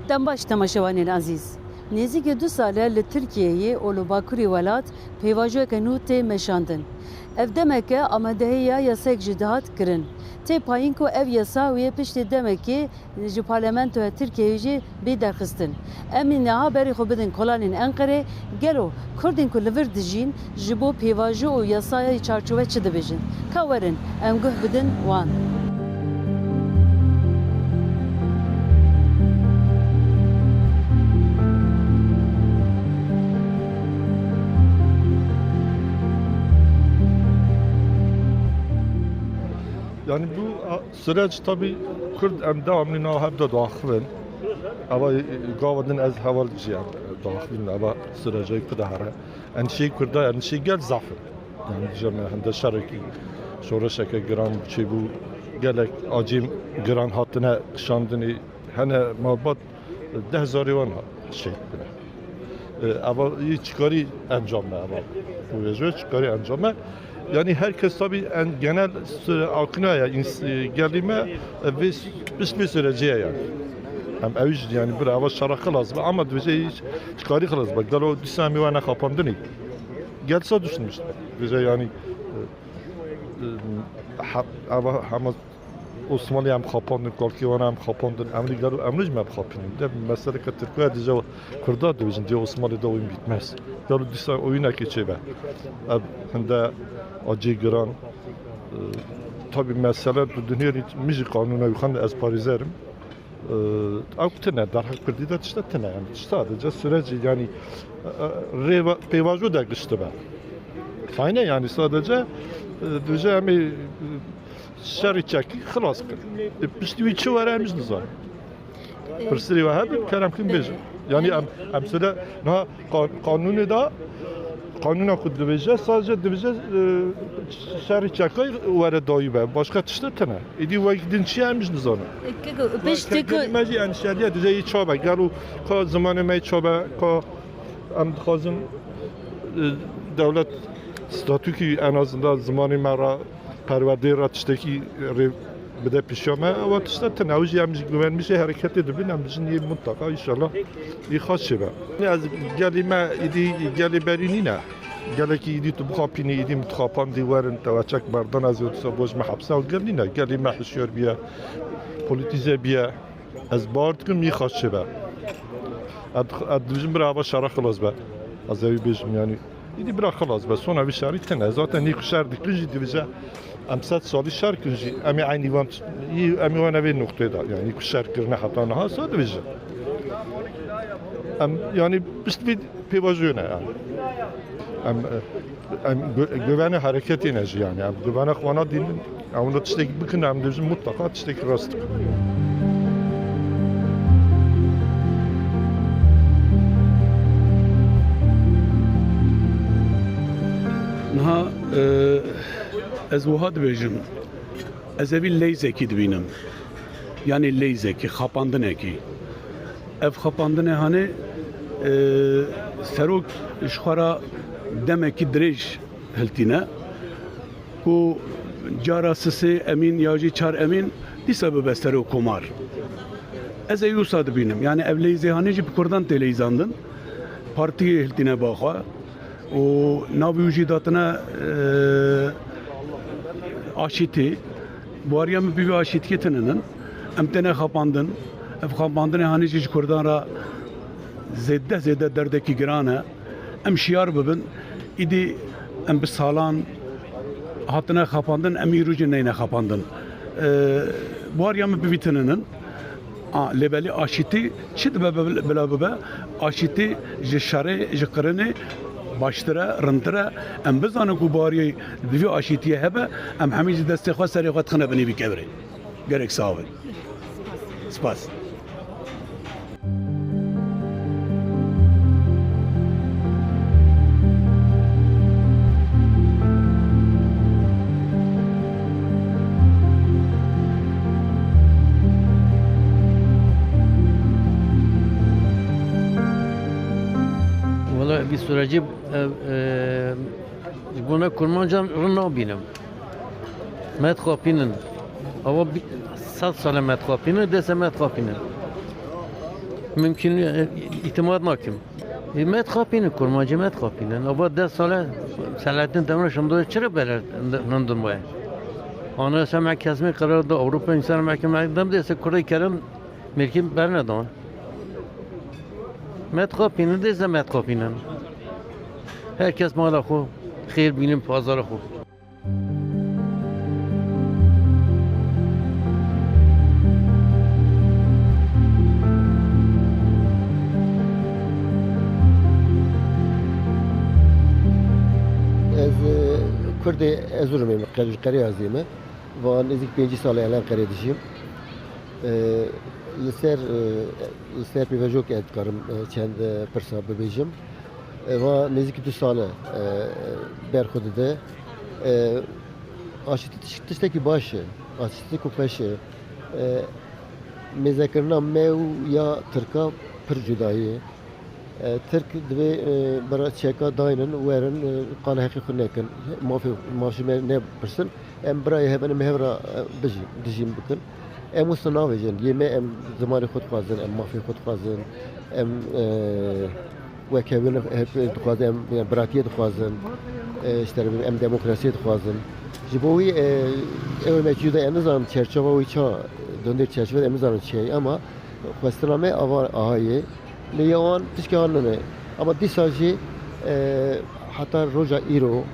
Dembaş temaşevanên aziz. Nêzîkî 2 sale li Tirkiyeyê û li Bakurê welat pêvajoyeke nû tê meşandin. Ev demeke amadehiya yasayek jî dihat kirin. Tê payîn ku ev yasa wê piştî demekê ji Parlamentoya Tirkiyeyê jî bê derxistin. Em ê niha berê xwe bidin kolanên Enqerê, gelo Kurdên ku li vir dijîn ji bo pêvajo û yasayê çarçove çi dibêjin. Ka werin em guh bidin wan. Yani bu süreç tabi Kürt em devamlı nahevde dahilin. Ama gavadın ez heval ciyan dahilin ama sürece kudahara. Endişe Kürt'e endişe gel zafir. Yani diyeceğim hende şarkı şoreşeke giran şey bu gelek acim giran hatına şandını hene mabat 10,000 won şey bile. Ama iyi çıkarı encamla ama bu vece çıkarı encamla. Yani herkes tabii en genel aknaya gelime bir süreciye yani. Hem evcil yani bir hava şarkı lazım ama bize hiç çıkarı lazım. Bak da o disami var ne kapandı ne? Gelse düşünmüştüm. Bize yani ama Osmanlı hem kapandı, Kalkivan hem kapandı. Emniz mi kapandı? De mesela ki Türkiye diye Kürt'e diye Osmanlı'da oyun bitmez. Galu disami oyuna geçiyor. Hende acı giran tabi mesele dünya müzik kanunu yukan az parizerim akutine darhak bir de işte tane yani sadece süreci yani peyvaju da geçti ben. Fayne yani sadece düzemi şericeki خلاص kır. Piştiği içi var emz nizam. Pırsiri ve hep kerem kim bejim. Yani emsile ne kanunu da kanuna kudüvece sadece düvece şerri çakay vere dayı be başka tişte tane. İdi vaktin çiymiş nizanı. Piştî ku Meci yani şerriye düzeyi çaba galu ka zamanı mey çaba ka am khazım devlet statüki en azından zamanı mera perverde ratıştaki bide pişame ama tişte tane o jiyemiz güvenmiş hareket edip nem bizim iyi mutlaka inşallah iyi has şebe. Az gelime idi geliberine geleki idi tu khapini idi mutxapan divarın tavaçak bardan az yoksa boş mahapsa o gelina gelime hışıyor biya politize biya az bartkum iyi has şebe. Ad bizim brava şara xalas be. Az evi bizim yani idi bra xalas be sonra bir şari tane zaten ilk şer diklici divize امسات سالی شهر کنجی امی عینی وان امی وان به نقطه دا یعنی که شهر کرنه حتی نه ساده بشه yani bir pivajune yani güvene hareket enerji yani güvene kwana dinin ama tiştek bakın hem de bizim mutlaka tiştek rastlık. Naha ez wiha dibêjim ez evî leyzekî dibînim yani leyzekî xapandinekî ev xapandinê hanê serok ji xwara demekî dirêj hiltîne ku cara sisê emîn ya jî çar emîn dîsa bibe serok komar ez ê wisa dibînim yani ev leyzê hanê jî bi Kurdan tê leyzandin partiyê hiltîne baxwe û navê wî jî datine aşiti, bu araya mı bir aşit getirinin, emtene kapandın, ev kapandın hanici Kurdan'a zedde derdeki girane, em şiar bibin, idi em bir salan hatına kapandın, em yürücü neyine kapandın. Bu araya mı bir bitininin, lebeli aşiti, çit bebe aşiti jişare jikırını baştıra, rıntıra, em bizanı ku bariye divi aşitiye hebe, em hemici destekha seri xwe txine binî bikevre. Gerek sağ olun. Spas. Bir süreci buna kurmancan rına binem. Metxapinin. Ama 100 sale metxapinin, dese metxapinin. mümkün itimat nakim. Met kapinin kurmacı met kapinin. Ama 10 sale Selahattin Demirtaş da çırp verir nandırmaya. Anayasa Mahkemesi kararı da Avrupa İnsan Mahkemesi'nden de ise Kore Kerim mülkim bernedan. Met kapinin de ise met kapinin. Herkes mala xo, xeyir bilim pazarı xo. Ez Kurdê Erzurumê qerê yazîme ve nêzik 5 sal elan qerê dijîm. Li ser pêvajokê ez dikarim çend pirsa bibêjim. Ve nêzik 2 sal berxwe dide. Aşitî tiştekî baş e, aşitî ku xweş e. Mêzekirina me û ya Tirka pir cudayî ye. Türk divê bera çeka dayının werin qanehekî xwe nekin. Mafî me nepirsin. Em birayê hebe em hevra dijîm bikin. Em wisa navêjin. Yê me em zimanê xwe dixwazin, em mafê xwe dixwazin, em wekevin hep dixwazin, em biratiyê dixwazin, işte em demokrasiyê dixwazin. Ji bo wî ew me cuda em nizanim çerçeva wî ça döndür çerçeve em nizanim çi ye ama xwestina me ava ahayê Leyan tişkanını ama disajı hatta roja iro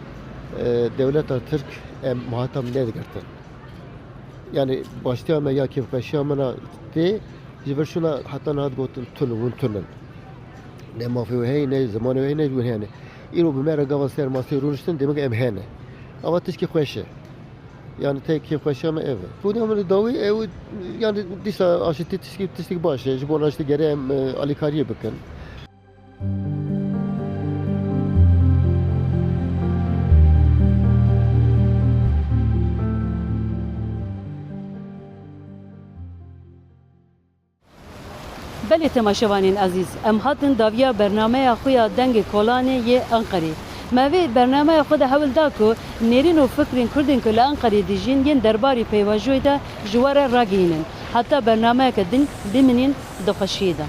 devleta Türk muhatap ne dikertin. Yani başta ama ya kif kaşamana de jiverşuna hatta nad gotun tunun. Ne mafi hey ne zamanı hey ne gün yani. İro bimera gavaser masir runştin demek emhane. Ama tişki khoşe. Yani tek kif kaşama ev. Bu ne amel davi ev yani disa aşiti tişki başı. Jibon aşiti gerem alikariye bakın. بله تماشاوانین عزیز ام هاتن داویا برنامه خویا دنگ کولانه یه انقره موی برنامه خود حول دا کو نرین و فکرین کردین که لانقره دیجین ین درباری پیواجوی دا جوار راگینن حتی برنامه که دن بمنین دخشیده